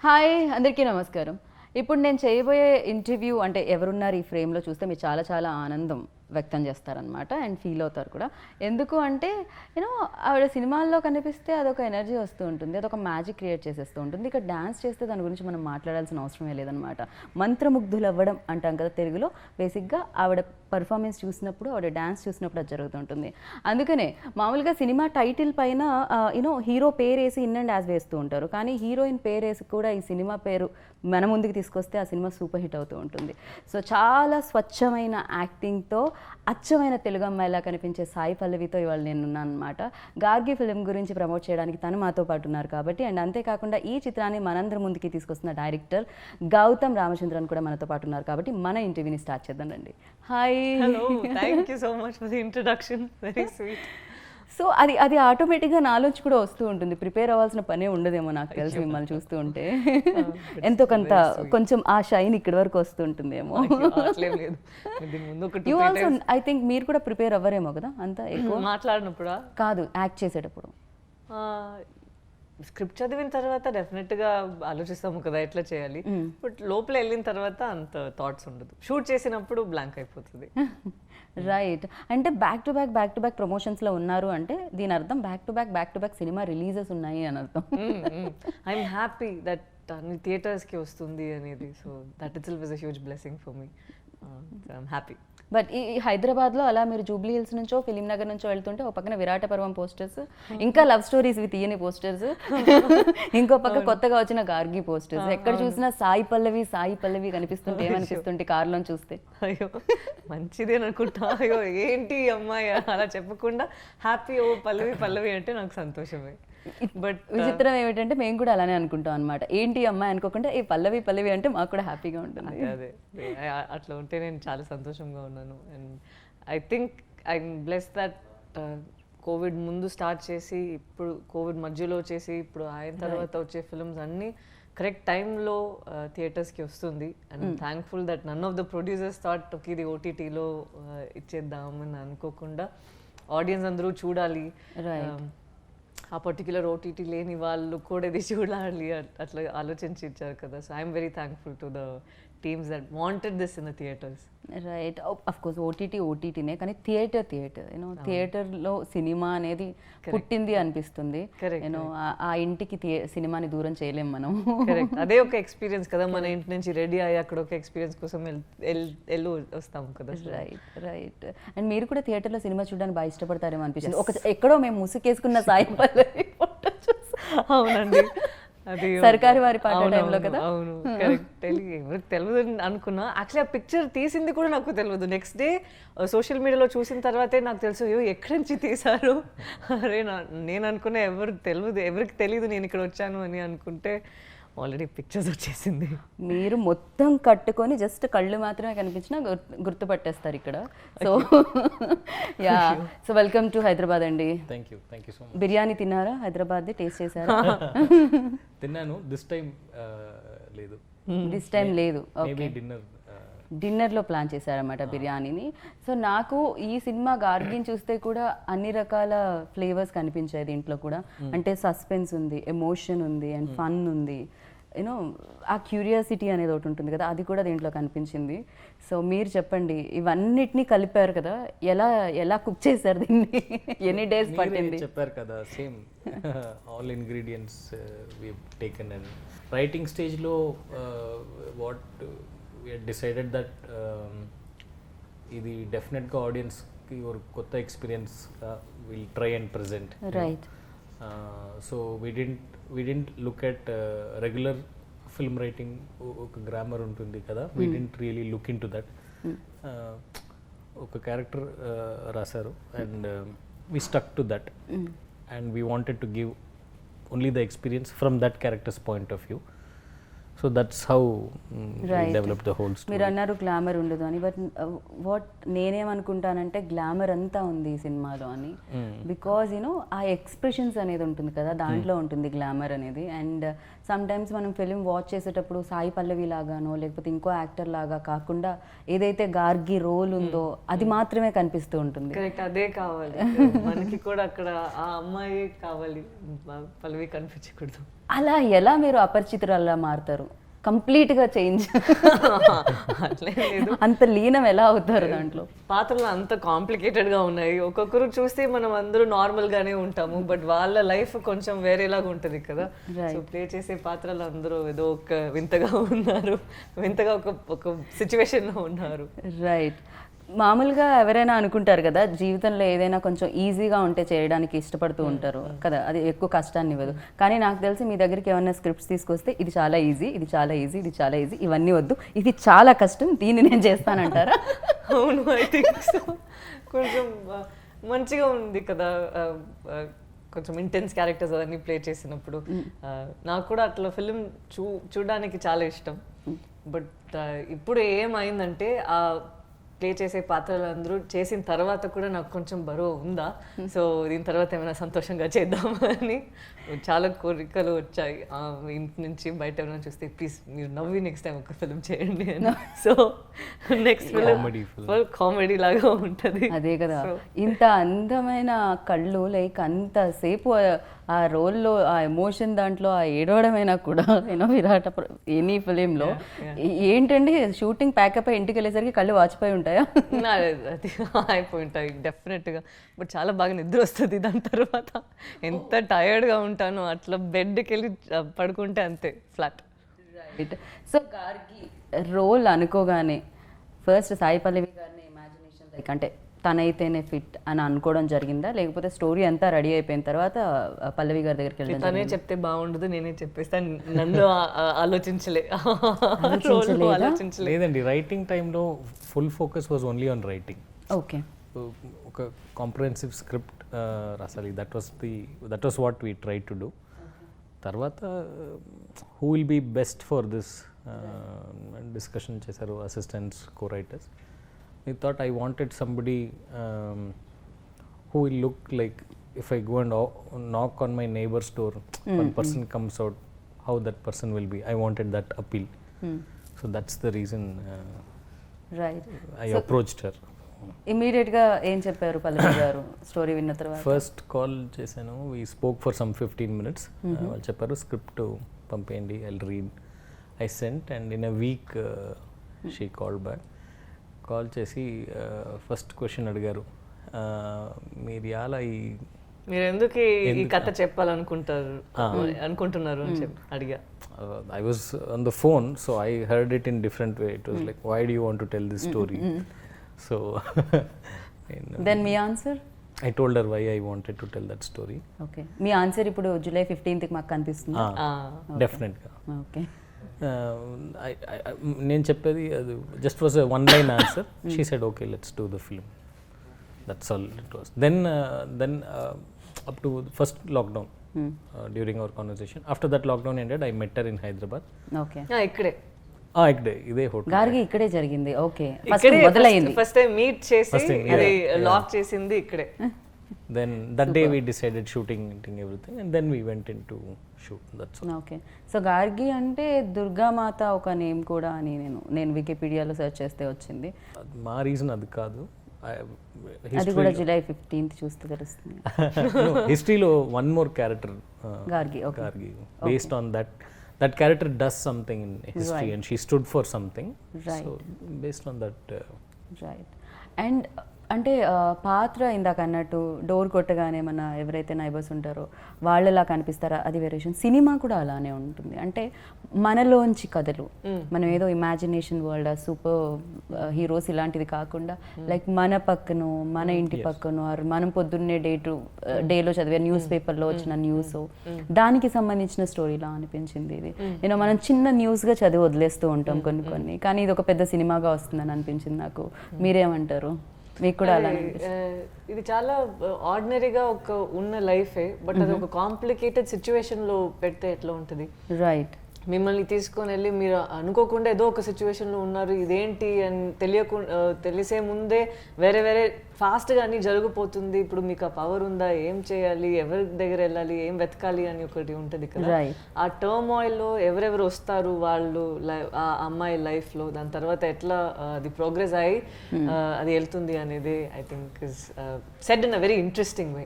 Hi అందరికీ నమస్కారం. ఇప్పుడు నేను చేయబోయే ఇంటర్వ్యూ అంటే ఎవరున్నారు ఈ ఫ్రేమ్లో చూస్తే మీరు చాలా చాలా ఆనందం వ్యక్తం చేస్తారనమాట అండ్ ఫీల్ అవుతారు కూడా. ఎందుకు అంటే యూనో ఆవిడ సినిమాల్లో కనిపిస్తే అదొక ఎనర్జీ వస్తూ ఉంటుంది, అదొక మ్యాజిక్ క్రియేట్ చేసేస్తూ ఉంటుంది. ఇక్కడ డ్యాన్స్ చేస్తే దాని గురించి మనం మాట్లాడాల్సిన అవసరమే లేదనమాట. మంత్రముగ్ధులు అవ్వడం అంటాం కదా తెలుగులో. బేసిక్గా ఆవిడ పర్ఫార్మెన్స్ చూసినప్పుడు, ఆవిడ డ్యాన్స్ చూసినప్పుడు అది జరుగుతుంటుంది. అందుకనే మామూలుగా సినిమా టైటిల్ పైన యూనో హీరో పేరు వేసి ఇన్ అండ్ యాజ్ వేస్తూ ఉంటారు, కానీ హీరోయిన్ పేరు వేసి కూడా ఈ సినిమా పేరు మన ముందుకు తీసుకొస్తే ఆ సినిమా సూపర్ హిట్ అవుతూ ఉంటుంది. సో చాలా స్వచ్ఛమైన యాక్టింగ్తో అచ్చమైన తెలుగు అమ్మాయిలా కనిపించే సాయి పల్లవితో ఇవాళ నేను ఉన్నాను అనమాట. గార్గి ఫిలిం గురించి ప్రమోట్ చేయడానికి తను మాతో పాటు ఉన్నారు కాబట్టి, అండ్ అంతేకాకుండా ఈ చిత్రాన్ని మనందరి ముందుకి తీసుకొస్తున్న డైరెక్టర్ గౌతమ్ రామచంద్రన్ కూడా మనతో పాటు ఉన్నారు కాబట్టి మన ఇంటర్వ్యూని స్టార్ట్ చేద్దాం రండి. Hi. Hello, thank you so much for the introduction, very sweet. So అది ఆటోమేటిక్గా నాలోంచి కూడా వస్తూ ఉంటుంది, ప్రిపేర్ అవ్వాల్సిన పనే ఉండదేమో నాకు తెలిసి మిమ్మల్ని చూస్తూ ఉంటే. ఎంతో కొంత కొంచెం ఆ షైన్ ఇక్కడి వరకు వస్తుంటుందేమో. యూ ఆల్సో ఐ థింక్ మీరు కూడా ప్రిపేర్ అవ్వరేమో కదా అంత ఎక్కువ మాట్లాడినప్పుడు కాదు, యాక్ట్ చేసేటప్పుడు. స్క్రిప్ట్ చదివిన తర్వాత డెఫినెట్గా ఆలోచిస్తాము కదా ఎట్లా చేయాలి, బట్ లోపల వెళ్ళిన తర్వాత అంత థాట్స్ ఉండదు. షూట్ చేసినప్పుడు బ్లాంక్ అయిపోతుంది. రైట్. అంటే బ్యాక్ టు బ్యాక్ ప్రమోషన్స్లో ఉన్నారు అంటే దీని అర్థం back to back cinema releases ఉన్నాయి అని అర్థం. ఐఎమ్ హ్యాపీ దట్ అన్ని థియేటర్స్కి వస్తుంది అనేది. So that it self is a huge blessing for me. I'm happy. But ఈ హైదరాబాద్లో అలా మీరు జూబ్లీ హిల్స్ నుంచో ఫిలిం నగర్ నుంచో వెళ్తుంటే ఒక పక్కన విరాట పర్వం పోస్టర్స్, ఇంకా లవ్ స్టోరీస్ విత్ తీయని పోస్టర్స్, ఇంకో పక్క కొత్తగా వచ్చిన గార్గి పోస్టర్స్, ఎక్కడ చూసినా సాయి పల్లవి కనిపిస్తుంటే ఏమనిపిస్తుంటే కార్లో చూస్తే? అయ్యో మంచిదే అనుకుంటా. అయ్యో ఏంటి అమ్మాయి అలా చెప్పకుండా హ్యాపీ, ఓ పల్లవి అంటే నాకు సంతోషమే. బట్ విచిత్రం ఏమిటంటే మేము కూడా అలానే అనుకుంటాం అనమాట. ఏంటి అమ్మాయి అనుకోకుండా ఈ పల్లవి అంటే మాకు కూడా హ్యాపీగా ఉంటుంది. అదే అట్లా ఉంటే నేను చాలా సంతోషంగా ఉన్నాను. And I think I'm bless that Covid ముందు స్టార్ట్ చేసి ఇప్పుడు కోవిడ్ మధ్యలో చేసి ఇప్పుడు అయిన తర్వాత వచ్చే ఫిల్మ్స్ అన్నీ కరెక్ట్ టైంలో థియేటర్స్కి వస్తుంది. And thankful that none of the producers thought okay ఇది ఓటీటీలో ఇచ్చేద్దామని అనుకోకుండా ఆడియన్స్ అందరూ చూడాలి, ఆ పర్టిక్యులర్ ఓటీటీ లేని వాళ్ళు కూడా ఇది చూడాలి అట్లా ఆలోచించి ఇచ్చారు కదా. So I'm very thankful to the teams that wanted this in the theatres. Right. Of course ఓటీటీనే, కానీ థియేటర్ యూనో థియేటర్లో సినిమా అనేది పుట్టింది అనిపిస్తుంది. యూనో ఆ ఇంటికి సినిమాని దూరం చేయలేం మనం. కరెక్ట్. అదే ఒక ఎక్స్పీరియన్స్ కదా, మన ఇంటి నుంచి రెడీ అయ్యి అక్కడ ఒక ఎక్స్పీరియన్స్ కోసం వెళ్ళి వస్తాము కదా. రైట్. అండ్ మీరు కూడా థియేటర్లో సినిమా చూడడానికి బాగా ఇష్టపడతారేమో అనిపిస్తుంది. ఎక్కడో మేము ముసుకేసుకున్న సాయి పల్లవి ఫోటో చూసి. అవునండి, అది సర్కారు వారి పాట టైంలో కదా. అవును, కరెక్ట్. ఎవరికి తెలియదు అనుకున్నా. యాక్చువల్లీ ఆ పిక్చర్ తీసింది కూడా నాకు తెలియదు. నెక్స్ట్ డే సోషల్ మీడియాలో చూసిన తర్వాతే నాకు తెలుసు అయ్యో ఎక్కడి నుంచి తీశారు. అరే నేను అనుకున్నా ఎవరికి తెలియదు నేను ఇక్కడ వచ్చాను అని అనుకుంటే ఆల్రెడీ పిక్చర్స్ వచ్చేసింది. మీరు మొత్తం కట్టుకొని జస్ట్ కళ్ళు మాత్రమే కనిపించినా గుర్తుపట్టేస్తారు ఇక్కడ. So ya, so welcome to Hyderabad అండి. Thank you so much. Biryani తిన్నారా? హైదరాబాద్ది టేస్ట్ చేశారా? తిన్నాను. దిస్ టైం లేదు. ఓకే, డిన్నర్లో ప్లాన్ చేశారన్నమాట బిర్యానీని. సో నాకు ఈ సినిమా గార్గిని చూస్తే కూడా అన్ని రకాల ఫ్లేవర్స్ కనిపించాయి దీంట్లో కూడా. అంటే సస్పెన్స్ ఉంది, ఎమోషన్ ఉంది, అండ్ ఫన్ ఉంది. యూనో ఆ క్యూరియాసిటీ అనేది ఒకటి ఉంటుంది కదా, అది కూడా దీంట్లో కనిపించింది. సో మీరు చెప్పండి, ఇవన్నిటినీ కలిపారు కదా, ఎలా కుక్ చేశారు దీన్ని? ఎన్ని డేస్ పట్టింది? చెప్పారు కదా, same all ingredients we taken. And writing స్టేజ్లో what we had decided that ఇది డెఫినెట్గా ఆడియన్స్కి ఒక కొత్త experience will try and present. Right. So we didn't look at regular film writing, ఒక గ్రామర్ ఉంటుంది కదా, we didn't really look into that. ఒక క్యారెక్టర్ రాశారు and we stuck to that, and we wanted to give only the experience from that character's point of view. So that's how Right. Develop the whole story. మీరు అన్నారు glamour ఉండదు అని, but what నేనేమనుకుంటానంటే glamour అంతా ఉంది ఈ సినిమాలో అని, because you know ఆ ఎక్స్ప్రెషన్స్ అనేది ఉంటుంది కదా, దాంట్లో ఉంటుంది గ్లామర్ అనేది. అండ్ సమ్ టైమ్స్ మనం ఫిలిం వాచ్ చేసేటప్పుడు సాయి పల్లవి లాగానో లేకపోతే ఇంకో యాక్టర్ లాగా కాకుండా ఏదైతే గార్గి రోల్ ఉందో అది మాత్రమే కనిపిస్తూ ఉంటుంది. కరెక్ట్, అదే కావాలి మనకి కూడా. అక్కడ ఆ అమ్మాయి కావాలి, పల్లవి కనిపించకూడదు. అలా ఎలా మీరు అపరిచితురాల్లా మారుతారు? కంప్లీట్గా చేంజ్ అట్లే లేదు, అంత లీనం ఎలా అవుతారు దాంట్లో? పాత్రలు అంత కాంప్లికేటెడ్ గా ఉన్నాయి. ఒక్కొక్కరు చూస్తే మనం అందరూ నార్మల్ గానే ఉంటాము, బట్ వాళ్ళ లైఫ్ కొంచెం వేరేలాగా ఉంటది కదా. సో ప్లే చేసే పాత్రలు అందరూ ఏదో ఒక వింతగా ఉన్నారు, వింతగా ఒక సిచ్యువేషన్ లో ఉన్నారు. రైట్. మామూలుగా ఎవరైనా అనుకుంటారు కదా, జీవితంలో ఏదైనా కొంచెం ఈజీగా ఉంటే చేయడానికి ఇష్టపడుతూ ఉంటారు కదా, అది ఎక్కువ కష్టాన్ని ఇవ్వదు. కానీ నాకు తెలిసి మీ దగ్గరికి ఏమైనా స్క్రిప్ట్స్ తీసుకొస్తే ఇది చాలా ఈజీ, ఇది చాలా ఈజీ, ఇది చాలా ఈజీ, ఇవన్నీ వద్దు, ఇది చాలా కష్టం, దీన్ని నేను చేస్తానంటారా? అవును, ఐ థింక్ సో. కొంచెం మంచిగా ఉంది కదా, కొంచెం ఇంటెన్స్ క్యారెక్టర్స్ అవన్నీ ప్లే చేసినప్పుడు. నాకు కూడా అట్లా ఫిలిం చూడడానికి చాలా ఇష్టం. బట్ ఇప్పుడు ఏమైందంటే ఆ ప్లే చేసే పాత్రలు అందరూ చేసిన తర్వాత కూడా నాకు కొంచెం బరువు ఉందా, సో దీని తర్వాత ఏమైనా సంతోషంగా చేద్దామని చాలా కోరికలు వచ్చాయి. ఇంటి నుంచి బయట ఏమైనా చూస్తే ప్లీజ్ మీరు నవ్వి నెక్స్ట్ టైం ఒక ఫిల్మ్ చేయండి అని. So next film full comedy లాగా ఉంటుంది. అదే కదా, ఇంత అందమైన కళ్ళు, లైక్ అంతసేపు ఆ రోల్లో ఆ ఎమోషన్ దాంట్లో ఆ ఏడవడమైనా కూడా యూనో విరాట ఎనీ ఫిలింలో ఏంటంటే షూటింగ్ ప్యాకప్ అయ్యి ఇంటికి వెళ్ళేసరికి కళ్ళు వాచిపోయి ఉంటాయా? అది అయిపోయి ఉంటాయి డెఫినెట్గా. బట్ చాలా బాగా నిద్ర వస్తుంది దాని తర్వాత. ఎంత టైర్డ్గా ఉంటానో అట్లా బెడ్కి వెళ్ళి పడుకుంటే అంతే flat. Right. So Gargi role అనుకోగానే ఫస్ట్ సాయి పల్లవి గారిని ఇమాజినేషన్ లైక్ అంటే తనైతేనే ఫిట్ అని అనుకోవడం జరిగిందా, లేకపోతే స్టోరీ అంతా రెడీ అయిపోయిన తర్వాత పల్లవి గారి దగ్గరికి వెళ్ళడం? తనే చెప్తే బాగుండదు, నేనే చెప్పేస్తాను, నన్ను ఆలోచించలే. లేదండి, రైటింగ్ టైంలో full focus was only on writing. Okay. ఒక కాంప్రహెన్సివ్ స్క్రిప్ట్ రాసాలి, that was what we try to do. తర్వాత who will be best for this discussion చేశారు assistants, co writers. I thought I wanted somebody who will look like, if I go and knock on my neighbor's door, one person comes out, how that person will be. I wanted that appeal. So that's the reason right. I approached her. ఇమీడియట్గా ఏం చెప్పారు పల్లవి గారు story విన్న తర్వాత? First call చేశాను, we spoke for some 15 minutes. వాళ్ళు చెప్పారు script పంపేయండి, I'll read. I sent and in a week she called back. Call చేసి ఫస్ట్ క్వశ్చన్ అడిగారు, మీరు అలా మీరు ఎందుకు ఈ కథ అనుకుంటున్నారు అని చెప్పి అడిగా. I was on the phone, so I heard it in different way. It was like, why do you want to tell this story? So then me answer? I told her why I wanted to tell that story. Okay. Me answer ఇప్పుడు July 15th మాకు కనిపిస్తుంది. డెఫినెట్గా. Okay. నేను చెప్పేది అది just was one line answer. She said okay let's do the film, that's all it was. Then up to first lockdown, during our conversation, after that lockdown ended, I met her in Hyderabad. Okay. ఇక్కడే ఇదే hotel. Gargi ఇక్కడే జరిగింది. Okay. First మొదలైంది, first time meet చేసి అది lock చేసింది ఇక్కడే. Then that day we decided shooting everything, and then we went into shoot. That's all. Okay. So Gargi అంటే దుర్గామాత ఒక నేమ్ కూడా అని నేను వికీపీడియాలో సెర్చ్ చేస్తే వచ్చింది. మా రీజన్ అది కాదు, అది కూడా July 15th చూస్తే తెలుస్తుంది. హిస్టరీలో one more character Gargi. Gargi, based on that character does something in history, and she stood for something. So based on that. Right. And అంటే పాత్ర ఇందాక అన్నట్టు డోర్ కొట్టగానే మన ఎవరైతే నైబర్స్ ఉంటారో వాళ్ళలా కనిపిస్తారా, అది వేరియేషన్. సినిమా కూడా అలానే ఉంటుంది, అంటే మనలోంచి కథలు, మనం ఏదో ఇమాజినేషన్ వరల్డ్ సూపర్ హీరోస్ ఇలాంటిది కాకుండా లైక్ మన పక్కన, మన ఇంటి పక్కన, మనం పొద్దున్నే డేలో చదివే న్యూస్ పేపర్లో వచ్చిన న్యూస్, దానికి సంబంధించిన స్టోరీలా అనిపించింది ఇది. నేను మనం చిన్న న్యూస్గా చదివి వదిలేస్తూ ఉంటాం కొన్ని, కానీ ఇది ఒక పెద్ద సినిమాగా వస్తుందని అనిపించింది నాకు. మీరేమంటారు? మీకు కూడా అలా? ఇది చాలా ఆర్డినరీగా ఒక ఉన్న లైఫే, బట్ అది ఒక కాంప్లికేటెడ్ సిచ్యువేషన్ లో పెడితే ఎట్లా ఉంటుంది. రైట్. మిమ్మల్ని తీసుకొని వెళ్ళి మీరు అనుకోకుండా ఏదో ఒక సిచ్యువేషన్లో ఉన్నారు, ఇదేంటి అని తెలిసే ముందే వేరే వేరే ఫాస్ట్గా అన్నీ జరిగిపోతుంది. ఇప్పుడు మీకు ఆ పవర్ ఉందా, ఏం చేయాలి, ఎవరి దగ్గర వెళ్ళాలి, ఏం వెతకాలి అని ఒకటి ఉంటుంది కదా. ఆ టర్మాయిల్లో ఎవరెవరు వస్తారు వాళ్ళు ఆ అమ్మాయి లైఫ్లో, దాని తర్వాత ఎట్లా అది ప్రోగ్రెస్ అయ్యి అది వెళ్తుంది అనేది I think is said in a very interesting way.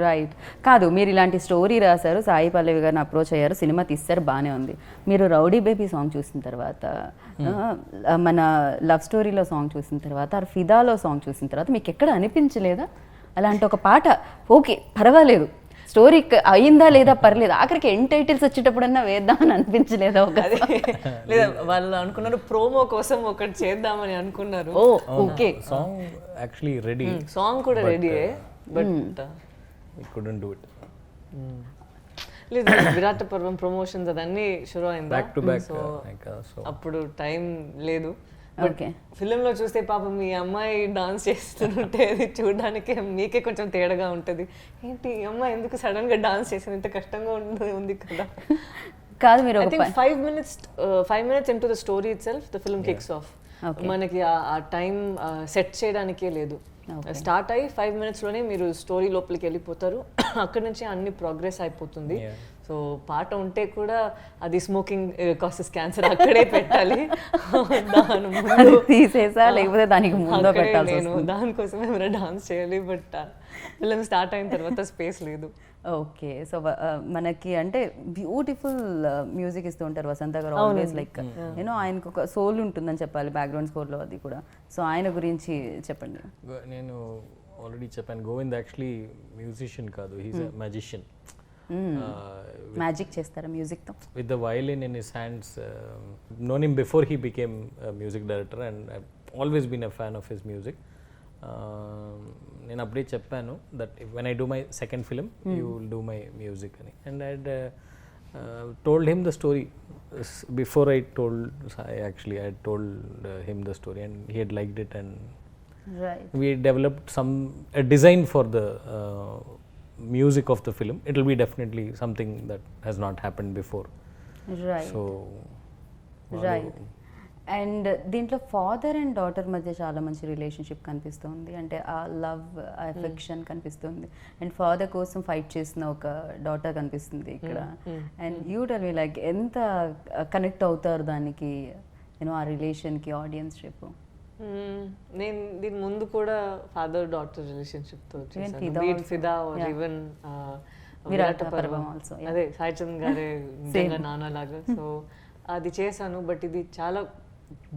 Right. కాదు, మీరు ఇలాంటి స్టోరీ రాశారు, సాయి పల్లవి గారిని అప్రోచ్ అయ్యారు, సినిమా తీస్తారు, బాగానే ఉంది. మీరు రౌడీ బేబీ సాంగ్ చూసిన తర్వాత, మన లవ్ స్టోరీలో సాంగ్ చూసిన తర్వాత, ఫిదాలో సాంగ్ చూసిన తర్వాత మీకు ఎక్కడ అనిపించలేదా అలాంటి ఒక పాట ఓకే పర్వాలేదు, స్టోరీ అయిందా లేదా పర్లేదు, ఆఖరికి ఎండ్ టైటిల్స్ వచ్చేటప్పుడన్నా వేద్దామని అనిపించలేదా? ఒక లేదా వాళ్ళు అనుకున్నారు ప్రోమో కోసం ఒకటి చేద్దామని అనుకున్నారు. Oh okay, song actually ready, song కూడా రెడీయే, but we couldn't do it. లేదు, విరాట పర్వం ప్రమోషన్స్ అదన్నీ షురు అయింది Back to back, so so అప్పుడు టైం లేదు. ఓకే. ఫిలింలో చూస్తే పాపం మీ అమ్మాయి డాన్స్ చేస్తుంటే అది చూడడానికి మీకే కొంచెం తేడాగా ఉంటుంది. ఏంటి ఈ అమ్మాయి ఎందుకు సడన్ గా డాన్స్ చేసింది, ఇంత కష్టంగా ఉంది కదా. కాదు, మీరు I think 5 minutes into the story itself the film kicks off. మనకి ఆ టైం సెట్ చేయడానికే లేదు. స్టార్ట్ అయ్యి 5 minutesలోనే మీరు స్టోరీ లోపలికి వెళ్ళిపోతారు. అక్కడ నుంచి అన్ని ప్రోగ్రెస్ అయిపోతుంది. సో పాట ఉంటే కూడా అది స్మోకింగ్ కాసెస్ క్యాన్సర్ అక్కడే పెట్టాలి, దాని ముందు తీసేసా లేకపోతే దానికి ముందు పెట్టాలి. నేను దానికోసమే మీరు డాన్స్ చేయాలి, బట్ ఫిల్మ్ స్టార్ట్ అయిన తర్వాత స్పేస్ లేదు. ఓకే. సో మనకి అంటే బ్యూటిఫుల్ మ్యూజిక్ ఇస్తూ ఉంటారు వసంత గారు, ఆల్వేస్ లైక్ యూనో ఆయనకు ఒక సోల్ ఉంటుందని చెప్పాలి బ్యాక్గ్రౌండ్ స్కోర్లో, అది కూడా. సో ఆయన గురించి చెప్పండి. నేను ఆల్రెడీ చెప్పాను, గోవింద్ యాక్చువల్లీ మ్యూజిషియన్ కాదు, హీస్ ఎ మ్యాజిషియన్. మ్యాజిక్ చేస్తారా మ్యూజిక్తో? With the violin in his hands, known him before he became a music director, and I've always been a fan of his music. నేను అప్పుడే చెప్పాను that when I do my second film, you will do my music అని. And I had told him the story before I told Sai. Actually, I had told him the story, and he had liked it, and we developed a design for the music of the film. It will be definitely something that has not happened before. Right. So right. And దీంట్లో father and daughter మధ్య చాలా మంచి relationship కనిపిస్తుంది, అంటే ఆ love, ఆ affection కనిపిస్తుంది. And father కోసం ఫైట్ చేసిన ఒక డాటర్ కనిపిస్తుంది ఇక్కడ. And you tell me like ఎంత కనెక్ట్ అవుతారు దానికి, యూనో ఆ రిలేషన్కి, ఆడియన్స్షిప్? నేను దీని ముందు కూడా ఫాదర్ డాటర్ రిలేషన్షిప్ తో చేశాను, ఫిదా ఆర్ ఈవెన్ విరాట పర్వం ఆల్సో. అదే సాయి చంద్ గారే నిజంగా నాన్నలాగా, సో అది చేశాను. బట్ ఇది చాలా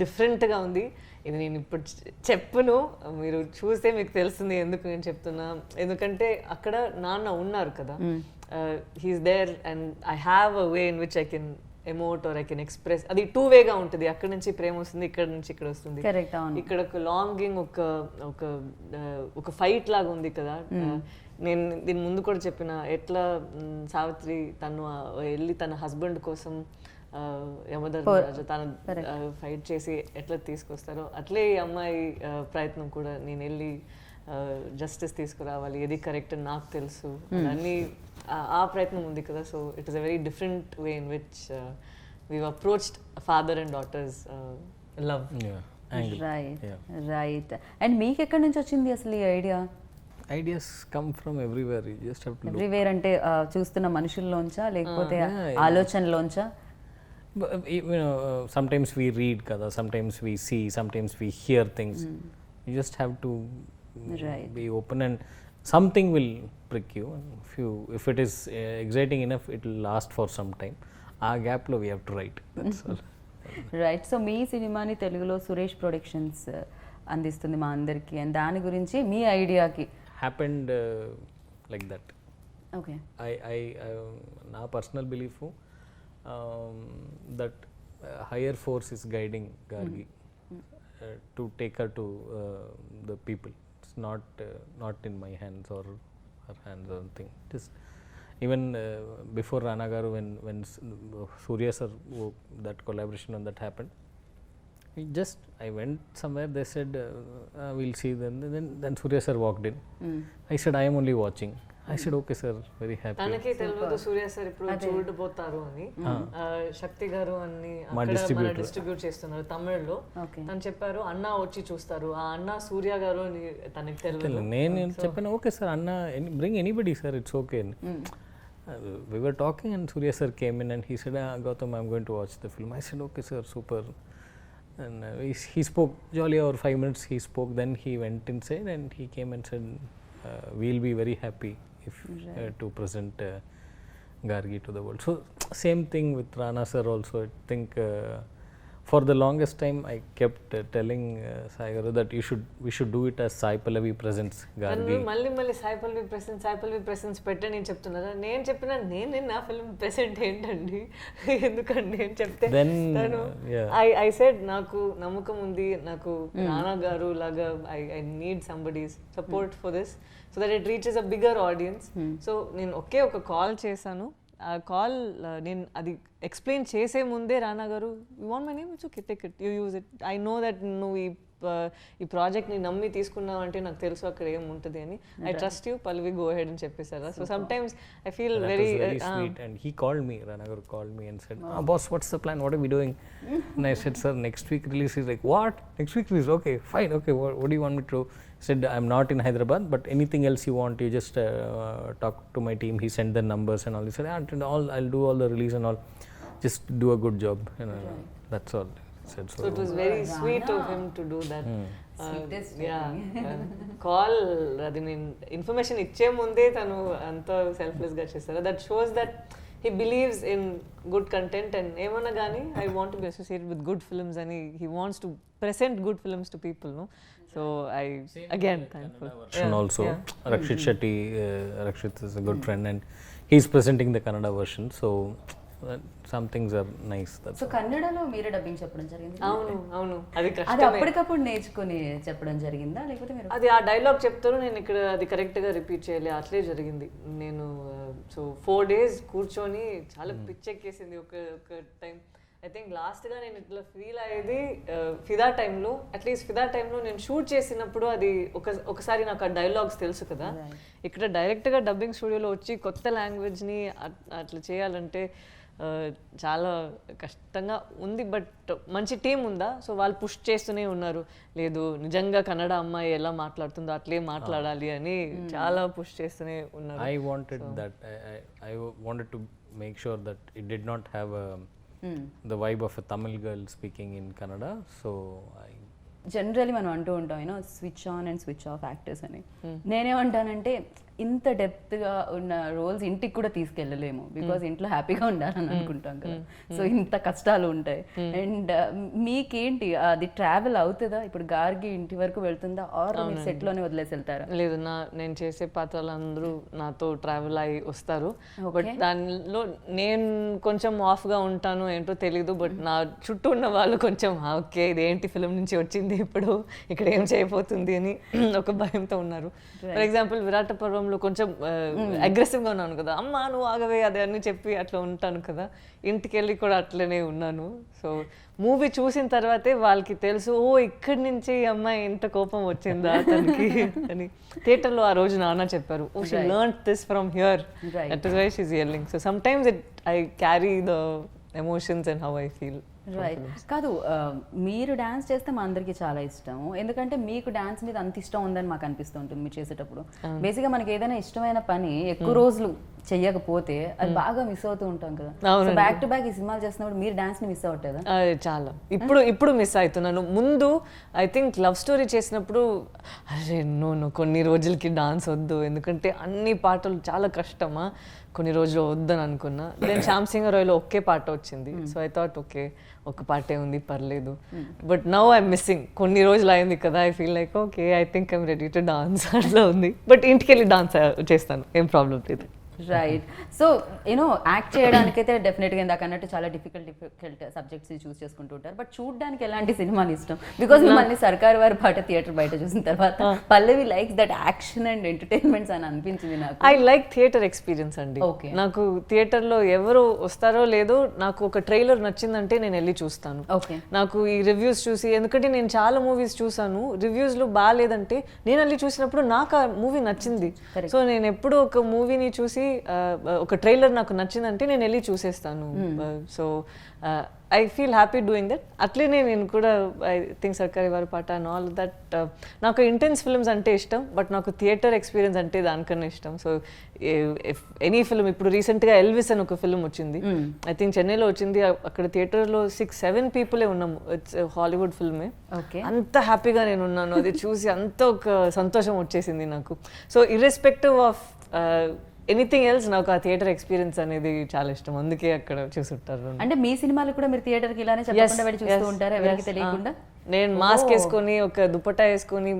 డిఫరెంట్గా ఉంది. ఇది నేను ఇప్పుడు చెప్పును, మీరు చూస్తే మీకు తెలుస్తుంది ఎందుకు నేను చెప్తున్నా. ఎందుకంటే అక్కడ నాన్న ఉన్నారు కదా, he's there and I have a way in which I can emote or I can express. అది 2 వేగా ఉంటుంది, అక్కడ నుంచి ప్రేమ వస్తుంది, ఇక్కడ నుంచి ఇక్కడ వస్తుంది. ఇక్కడ ఒక లాంగింగ్, ఒక ఫైట్ లాగా ఉంది కదా. నేను దీని ముందు కూడా చెప్పిన, ఎట్లా సావిత్రి తను వెళ్ళి తన హస్బెండ్ కోసం యమధర్మరాజు తను ఫైట్ చేసి ఎట్లా తీసుకొస్తారో, అట్లే ఈ అమ్మాయి ప్రయత్నం కూడా, నేను వెళ్ళి జస్టిస్ తీసుకురావాలి, ఏది కరెక్ట్ అని నాకు తెలుసు, అన్నీ ఆ ప్రయత్నం ఉంది కదా. So it is a very different way in which we've approached father and daughter's love. Right. And మీకు ఎక్కడి నుంచి వచ్చింది అసలు ఈ idea? Ideas come from everywhere, you just have to look. Everywhere అంటే చూస్తున్న మనుషుల్లోంచా లేకపోతే ఆలోచనలోంచా? You know, sometimes we read kada, sometimes we see, sometimes we hear things. You just have to be open, and something will prick you. If it is exciting enough, it will last for some time. ఆ గ్యాప్లో we have to write, that's all. Right. So మీ సినిమాని తెలుగులో Suresh productions అందిస్తుంది మా అందరికీ, and దాని గురించి మీ ఐడియాకి happened like that. Okay. I నా personal belief that higher force is guiding Gargi to take her to the people. It's not in my hands or her hands or anything. It is even before Rana Garu, when Surya sir, that collaboration on that happened, I went somewhere, they said we'll see them, then Surya sir walked in. I said I am only watching, I said, okay sir, very happy. తనకి తెలియదు సూర్య sir ఇప్పుడు చూడబోతారు అని. శక్తి గారు అని మా distribute చేస్తున్నారు తమిళ్లో. తను చెప్పారు అన్న వచ్చి చూస్తారు, ఆ అన్న సూర్య గారు అని తనకి తెలియదు. నేను చెప్పాను ఓకే సార్ అన్న bring anybody sir, it's okay. We were talking and Surya sir came in and he said, Gautam, I'm going to watch the film. I said, okay sir, super. And he spoke jolly over 5 minutes. He spoke, then he went inside and he came and said, we'll be very happy if to present Gargi to the world. So same thing with Rana sir also. I think for the longest time I kept telling Sai Garu that we should do it as Sai Palavi presents Gargi. మళ్ళీ Sai Pallavi presence పెట్టండి నేను చెప్తున్నారా? నేను చెప్పిన నేను నా film present ఏంటండి ఎందుకండి నేను చెప్తే ఐ సెడ్ నాకు నమ్మకం ఉంది, నాకు రానా గారు లాగా I need somebody's support for this so that it reaches a bigger audience. So నేను ఒక కాల్ చేశాను. ఆ కాల్ నేను అది ఎక్స్ప్లెయిన్ చేసే ముందే రానా గారు you want my name, it's okay take it, you use it, I know that నువ్వు ఈ ప్రాజెక్ట్ని నమ్మి తీసుకున్నావు అంటే నాకు తెలుసు అక్కడ ఏముంటుంది అని, I trust you Pallavi, go ahead అని చెప్పేశారా. So some times I feel very sweet and he called me, Rana Garu called me and said, boss, what's the plan, what are we doing? And I said, sir, next week release. He's like, what, next week release? Okay fine, okay, what do you want me to do? He said, I'm not in Hyderabad, but anything else you want, you just talk to my team. He sent the numbers and all. He said, I'll do all the release and all, just do a good job, you know. That's all. So it was very sweet of him to do that. Call అది నేను information ఇచ్చే ముందే తను అంత సెల్ఫ్లెస్గా చేస్తారు. That shows that he believes in good content and ఏమన్నా కానీ I want to be associated with good films అని he wants to present good films to people, no. So I again thankful. And also Rakshit Shetty, Rakshit is a good friend and he's presenting the Kannada version, so some things are nice. So కన్నడలో మీరే dubbing చెప్పడం జరిగింది? అవును అది అది అప్పటికప్పుడు నేర్చుకుని చెప్పడం జరిగిందా లేకపోతే మీరు అది ఆ డైలాగ్ చెప్తారు నేను ఇక్కడ అది కరెక్ట్గా రిపీట్ చేయాలి, అట్లే జరిగింది. నేను సో 4 days కూర్చొని చాలా పిచ్చెక్కేసింది ఒక టైం. ఐ థింక్ లాస్ట్గా నేను ఇట్లా ఫీల్ అయ్యేది ఫిదా టైంలో. అట్లీస్ట్ ఫిదా టైంలో నేను షూట్ చేసినప్పుడు అది ఒకసారి నాకు ఆ డైలాగ్స్ తెలుసు కదా, ఇక్కడ డైరెక్ట్గా డబ్బింగ్ స్టూడియోలో వచ్చి కొత్త లాంగ్వేజ్ని అట్లా చేయాలంటే చాలా కష్టంగా ఉంది. బట్ మంచి టీం ఉందా, సో వాళ్ళు పుష్ చేస్తూనే ఉన్నారు, లేదు నిజంగా కన్నడ అమ్మాయి ఎలా మాట్లాడుతుందో అట్లే మాట్లాడాలి అని చాలా పుష్ చేస్తూనే ఉన్నారు. I wanted that. I wanted to make sure that it did not have the vibe of a Tamil girl speaking in Kannada. So generally మనం అంటూ ఉంటాం you know switch on and switch off actors అని. నేనేమంటానంటే ఇంత డెప్త్గా ఉన్న roles ఇంటికి కూడా తీసుకెళ్ళలేము, బికాజ్ ఇంట్లో హ్యాపీగా ఉండాలని అనుకుంటాం కదా, సో ఇంత కష్టాలు ఉంటాయి. అండ్ మీకేంటి అది ట్రావెల్ అవుతుందా? ఇప్పుడు గార్గి ఇంటి వరకు వెళ్తుందా ఆర్ మీరు సెట్లోనే వదిలేసి వెళ్తారా? లేదు, నేను చేసే పాత్రలు అందరూ నాతో ట్రావెల్ అయ్యి వస్తారు. బట్ దానిలో నేను కొంచెం ఆఫ్గా ఉంటాను ఏంటో తెలీదు, బట్ నా చుట్టూ ఉన్న వాళ్ళు కొంచెం ఓకే ఇదేంటి ఫిలిం నుంచి వచ్చింది ఇప్పుడు ఇక్కడ ఏం చేయబోతుంది అని ఒక భయంతో ఉన్నారు. ఫర్ ఎగ్జాంపుల్ విరాట పర్వంలో కొంచెం అగ్రెసివ్గా ఉన్నాను కదా, అమ్మ నువ్వు ఆగవే అదే అని చెప్పి అట్లా ఉంటాను కదా, ఇంటికి వెళ్ళి కూడా అట్లనే ఉన్నాను. సో మూవీ చూసిన తర్వాతే వాళ్ళకి తెలుసు, ఓ ఇక్కడి నుంచి అమ్మాయి ఇంత కోపం వచ్చిందా తనకి అని. థియేటర్లో ఆ రోజు నాన్న చెప్పారు, oh she learn this from here, that is why she is yelling. So some times I carry the emotions and how I feel. Right. కాదు, మీరు డ్యాన్స్ చేస్తే మా అందరికీ చాలా ఇష్టం, ఎందుకంటే మీకు డ్యాన్స్ మీద అంత ఇష్టం ఉందని మాకు అనిపిస్తూ ఉంటుంది మీరు చేసేటప్పుడు. బేసిక్గా మనకి ఏదైనా ఇష్టమైన పని ఎక్కువ రోజులు చెయ్యకపోతే అది బాగా మిస్ అవుతూ ఉంటాం కదా. బ్యాక్ టు బ్యాక్ ఈ సినిమాలు చేస్తున్నప్పుడు మీరు డాన్స్ ని మిస్ అవుతుందా? చాలా, ఇప్పుడు మిస్ అవుతున్నాను. ముందు ఐ థింక్ లవ్ స్టోరీ చేసినప్పుడు అరే నో కొన్ని రోజులకి డాన్స్ వద్దు, ఎందుకంటే అన్ని పాటలు చాలా కష్టమా, కొన్ని రోజులు వద్దని అనుకున్నా. దెన్ శ్యామ్ సింగ్ రాయ్లో ఒకే పాట వచ్చింది, సో ఐ థాట్ ఓకే ఒక పాటే ఉంది పర్లేదు. బట్ నౌ ఐఎమ్ మిస్సింగ్, కొన్ని రోజులు అయింది కదా, I feel like okay I think I'm ready to dance అట్లా ఉంది. బట్ ఇంటికి వెళ్ళి డాన్స్ చేస్తాను, ఏం ప్రాబ్లం లేదు. రైట్. సో యూనో యాక్ట్ చేయడానికైతే డెఫినెట్గా ఇందాక అన్నట్టు చాలా డిఫికల్ట్ సబ్జెక్ట్స్ చూస్ చేసుకుంటూ ఉంటారు. బట్ చూడడానికి ఎలాంటి సినిమాలు ఇష్టం? బికాస్ మిమ్మల్ని సర్కార్ వారి పాట థియేటర్ బయట చూసిన తర్వాత Pallavi likes that action and entertainments అని అనిపించింది నాకు. ఐ లైక్ థియేటర్ ఎక్స్పీరియన్స్ అండి. Okay. నాకు థియేటర్లో ఎవరు వస్తారో లేదో నాకు ఒక ట్రైలర్ నచ్చిందంటే నేను వెళ్ళి చూస్తాను. ఓకే. నాకు ఈ రివ్యూస్ చూసి, ఎందుకంటే నేను చాలా మూవీస్ చూసాను, రివ్యూస్లో బాగాలేదంటే నేను వెళ్ళి చూసినప్పుడు నాకు ఆ మూవీ నచ్చింది. సో నేను ఎప్పుడు ఒక మూవీని చూసి ఒక ట్రైలర్ నాకు నచ్చిందంటే నేను వెళ్ళి చూసేస్తాను. So I feel happy doing that. అట్లనే నేను కూడా I think Sarkari Vaari Paata and all that. నాకు ఇంటెన్స్ ఫిల్మ్స్ అంటే ఇష్టం, బట్ నాకు థియేటర్ ఎక్స్పీరియన్స్ అంటే దానికన్నా ఇష్టం. సో ఎనీ ఫిల్మ్, ఇప్పుడు రీసెంట్గా ఎల్విస్ అని ఒక ఫిల్మ్ వచ్చింది, ఐ థింక్ చెన్నైలో వచ్చింది. అక్కడ థియేటర్లో 6-7 పీపులే ఉన్నాము. ఇట్స్ హాలీవుడ్ ఫిల్మే. అంత హ్యాపీగా నేను ఉన్నాను అది చూసి, అంత ఒక సంతోషం వచ్చేసింది నాకు. So irrespective of anything else నాకు ఆ థియేటర్ ఎక్స్పీరియన్స్ అనేది చాలా ఇష్టం, అందుకే అక్కడ చూసుంటారు. అంటే మీ సినిమాలు కూడా మీరు థియేటర్కి ఇలానే చెప్పకుండా వెళ్ళి చూస్తూ ఉంటారు ఎవరికి తెలియకుండా? నేను మాస్క్ వేసుకొని, ఒక దుపట్టా వేసుకొని,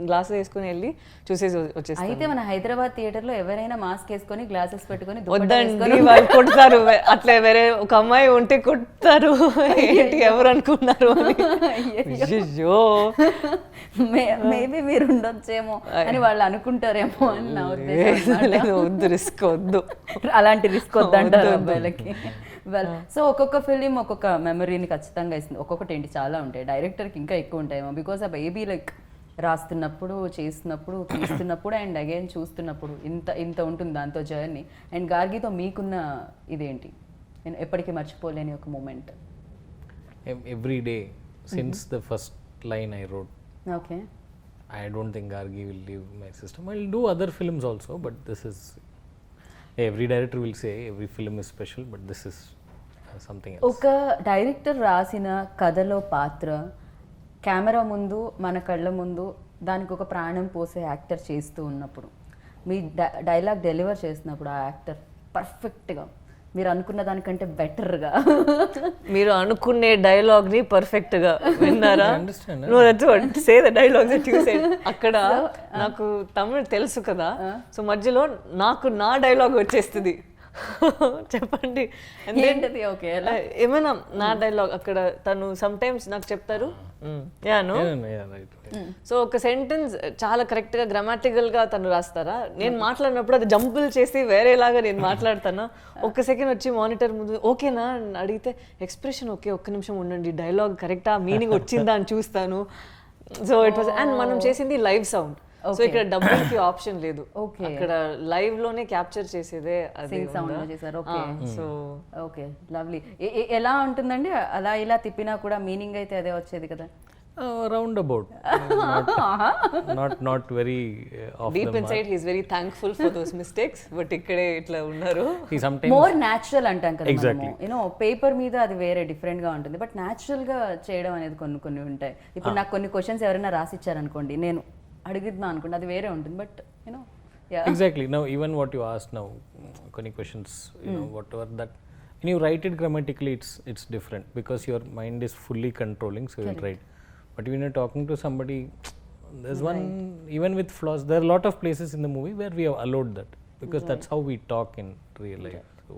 గ్లాస్ వేసుకొని వెళ్ళి చూసేసి వచ్చేస్తాను. అయితే మన హైదరాబాద్ థియేటర్ లో ఎవరైనా మాస్క్ వేసుకొని గ్లాసెస్ పెట్టుకొని వద్దండి, వాళ్ళు కొడతారు. అట్లా వేరే ఒక అమ్మాయి ఉంటే కొడతారు. ఏంటి ఎవరు అనుకున్నారు అని. మేబీ మీరు ఉండొచ్చేమో అని వాళ్ళు అనుకుంటారేమో అని నా ఉద్దేశం. వద్దు, రిస్క్ వద్దు, అలాంటి రిస్క్ వద్దంటారు అబ్బాయిలకి. వెల్, సో ఒక్కొక్క ఫిలిం ఒక్కొక్క మెమరీని ఖచ్చితంగా ఇస్తుంది. ఒక్కొక్కటి ఏంటి చాలా ఉంటాయి, డైరెక్టర్కి ఇంకా ఎక్కువ ఉంటాయేమో. బికాస్ ఆ బేబీ లైక్ రాస్తున్నప్పుడు, చేస్తున్నప్పుడు, తీస్తున్నప్పుడు అండ్ అగైన్ చూస్తున్నప్పుడు ఇంత ఉంటుంది దాంతో జర్నీ. అండ్ గార్గితో మీకున్న ఇదేంటి, నేను ఎప్పటికీ మర్చిపోలేని ఒక moment? Every day since the first line I wrote, okay, I don't think Gargi will leave my system. I'll do other films also, but this is, every director will say every film is special, but this is something else. ఒక director రాసిన కథలో పాత్ర camera ముందు, మన కళ్ళ ముందు దానికి ఒక ప్రాణం పోసే యాక్టర్ చేస్తూ ఉన్నప్పుడు, మీ డైలాగ్ డెలివర్ చేసినప్పుడు ఆ యాక్టర్ పర్ఫెక్ట్గా మీరు అనుకున్న దానికంటే బెటర్గా, మీరు అనుకునే డైలాగ్ ని పర్ఫెక్ట్ గా విన్నారా? అక్కడ నాకు తమిళ్ తెలుసు కదా, సో మధ్యలో నాకు నా డైలాగ్ వచ్చేస్తుంది. చెప్పండి ఏంటది? ఓకే, ఏమైనా నా డైలాగ్ అక్కడ తను సమ్ టైమ్స్ నాకు చెప్తారు. సో ఒక సెంటెన్స్ చాలా కరెక్ట్ గా గ్రామాటికల్ గా తను రాస్తారా, నేను మాట్లాడినప్పుడు అది జంపుల్ చేసి వేరేలాగా నేను మాట్లాడతానా. ఒక్క సెకండ్ వచ్చి మానిటర్ ముందు ఓకేనా అడిగితే ఎక్స్ప్రెషన్ ఓకే, ఒక్క నిమిషం ఉండండి, డైలాగ్ కరెక్టా, మీనింగ్ వచ్చిందా అని చూస్తాను. సో ఇట్ వాజ్, అండ్ మనం చేసింది లైవ్ సౌండ్, సో ఇక్కడ డబ్బింగ్ కి ఆప్షన్ లేదు, అక్కడ లైవ్ లోనే క్యాప్చర్ చేసేదే అది సౌండ్ లో చేశారు. Okay, so okay, lovely. ఎలా ఉంటుందండి అలా ఇలా తిప్పినా కూడా మీనింగ్ అయితే అదే వచ్చేది కదా? Round about, not very off deep the inside he is very thankful for those mistakes, but ikkade itla unnaru. He sometimes more natural అంటాం కదా Exactly. మనము. యూనో పేపర్ మీద అది వేరే డిఫరెంట్ గా ఉంటుంది, బట్ న్యాచురల్ గా చేయడం అనేది కొన్ని ఉంటాయి. ఇప్పుడు నాకు కొన్ని క్వశ్చన్స్ ఎవరైనా రాసిచ్చారనుకోండి, నేను అడుగుతున్నా అనుకోండి, అది వేరే ఉంటుంది. But you know exactly, now even what you asked now, కొన్ని questions, you know, whatever that, when you write it grammatically, it's different because your mind is fully controlling, so you'll write. But when you're talking to somebody, there's one, even with flaws, there are a lot of places in the movie where we have allowed that because that's how we talk in real life. So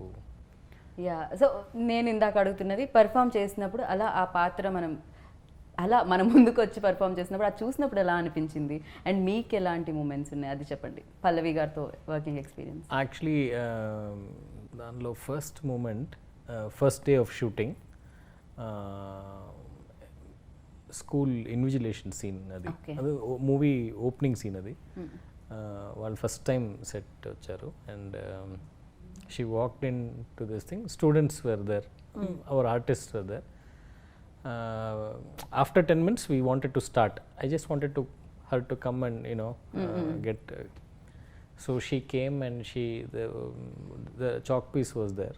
yeah, so నేను ఇందాక అడుగుతున్నది, perform చేసినప్పుడు అలా ఆ పాత్ర అలా మన ముందుకు వచ్చి పర్ఫామ్ చేసినప్పుడు అది చూసినప్పుడు ఎలా అనిపించింది, అండ్ మీకు ఎలాంటి మూమెంట్స్ ఉన్నాయి అది చెప్పండి. పల్లవి గారితో వర్కింగ్ ఎక్స్పీరియన్స్. యాక్చువల్లీ దానిలో first moment, first day of shooting, school invigilation scene, అది మూవీ ఓపెనింగ్ సీన్. అది వాళ్ళు ఫస్ట్ టైం సెట్ వచ్చారు and she walked in to this thing, students were there, our artist were there. After 10 minutes we wanted to start. I just wanted her to come and get so she came and the chalk piece was there.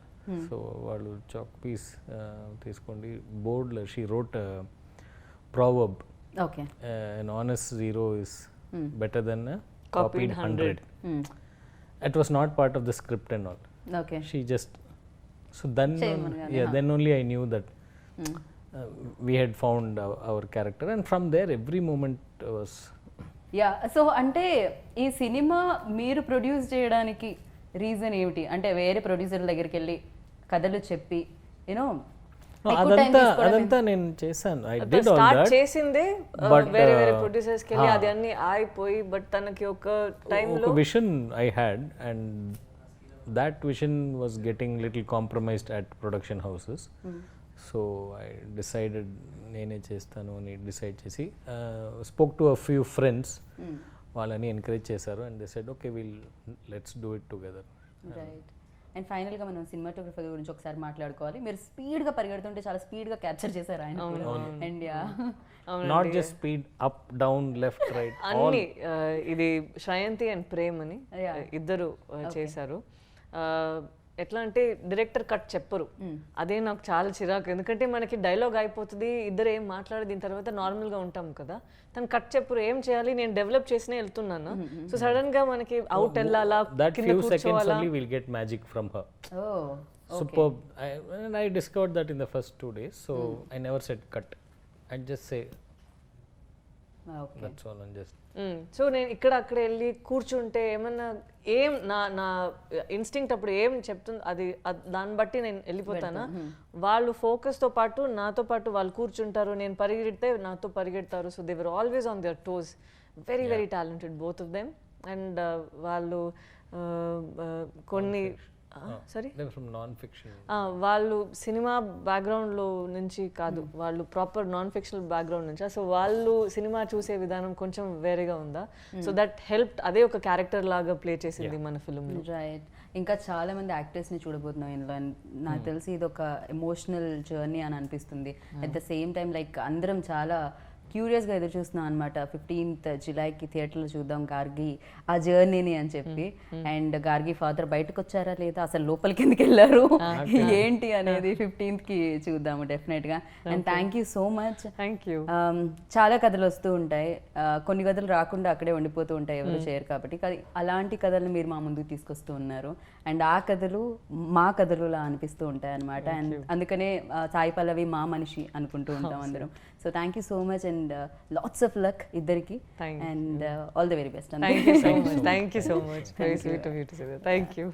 So వాళ్ళు chalk piece తీసుకోండి, board lo she wrote a proverb. Okay. An honest zero is better than a copied 100. It was not part of the script and all. Okay. She just, so then then only I knew that we had found our character, and from there every moment was. Yeah, so అంటే ఈ cinema మీరు produce చేయడానికి reason ఏమిటి? అంటే వేరే ప్రొడ్యూసర్ల దగ్గరికి వెళ్ళి కథలు చెప్పి యూనో అదంతా నేను చేశాను. I did all start that. చేసిందే వేరే వేరే ప్రొడ్యూసర్స్ కి వెళ్ళి అది అన్ని ఆగిపోయి బట్ తనకి ఒక టైంలో ఒక vision I had and that vision was getting little compromised at production houses. So I decided నేనే చేస్తాను అని డిసైడ్ చేసి spoke to a few friends, వాళ్ళని ఎంకరేజ్ చేశారు and they said okay let's do it together. Right. And ఫైనల్గా మనం cinematography గురించి ఒకసారి మాట్లాడుకోవాలి. మీరు స్పీడ్గా పరిగెడుతుంటే చాలా స్పీడ్గా క్యాప్చర్ చేశారు ఆయన. And not just speed, up down left right అన్ని. ఇది శ్రయంతి అండ్ ప్రేమ్ అని ఇద్దరు చేశారు. ఎట్లా అంటే డైరెక్టర్ కట్ చెప్పరు, అదే నాకు చాలా చిరాకు. ఎందుకంటే మనకి డైలాగ్ అయిపోతుంది, ఇద్దరు ఏం మాట్లాడి దీని తర్వాత నార్మల్గా ఉంటాం కదా, తను కట్ చెప్పరు. ఏం చేయాలి, నేను డెవలప్ చేసినే వెళ్తున్నాను. సో సడన్ గా మనకి అవుట్ వెళ్ళాలా, that few seconds only we'll get magic from her. Oh, superb. I discovered that in the first 2 days, so I never said cut. I just say okay, that's all and just so నేను ఇక్కడ అక్కడ వెళ్ళి కూర్చుంటే ఏమన్నా ఏం నా instinct అప్పుడు ఏం చెప్తుంది అది దాన్ని బట్టి నేను వెళ్ళిపోతానా. వాళ్ళు ఫోకస్తో పాటు నాతో పాటు వాళ్ళు కూర్చుంటారు, నేను పరిగెడితే నాతో పరిగెడతారు. So they were always on their toes. Very very talented both of them. And వాళ్ళు కొన్ని సారీ from non-fiction. వాళ్ళు సినిమా బ్యాక్గ్రౌండ్లో నుంచి కాదు, వాళ్ళు ప్రాపర్ నాన్ ఫిక్షనల్ బ్యాక్గ్రౌండ్ నుంచి. సో వాళ్ళు సినిమా చూసే విధానం కొంచెం వేరేగా ఉందా. సో దట్ హెల్ప్, అదే ఒక క్యారెక్టర్ లాగా ప్లే చేసింది మన ఫిల్మ్లో. రైట్. ఇంకా చాలా మంది యాక్టర్స్ని చూడబోతున్నాం ఇందులో. నాకు తెలిసి ఇది ఒక ఎమోషనల్ జర్నీ అని అనిపిస్తుంది. At the same time like అందరం చాలా క్యూరియస్గా ఎదురు చూస్తున్నాం అనమాట. 15th జులైకి థియేటర్లో చూద్దాం గార్గి ఆ జర్నీని అని చెప్పి. అండ్ గార్గి ఫాదర్ బయటకు వచ్చారా లేదా, అసలు లోపలికి ఎందుకు వెళ్ళారు ఏంటి అనేది 15th చూద్దాము డెఫినెట్గా. And thank you so much. Thank you. చాలా కథలు వస్తూ ఉంటాయి, కొన్ని కథలు రాకుండా అక్కడే ఉండిపోతూ ఉంటాయి, ఎవరు చేయరు కాబట్టి. అలాంటి కథలు మీరు మా ముందుకు తీసుకొస్తూ ఉన్నారు. అండ్ ఆ కథలు మా కథలులా అనిపిస్తూ ఉంటాయి అనమాట. అండ్ అందుకనే సాయి పల్లవి మా మనిషి అనుకుంటూ ఉంటాం అందరం. So thank you so much and lots of luck ఇద్దరికి. And all the very best. Thank you so much. Thank you so much. Very sweet of you to say that. Thank you.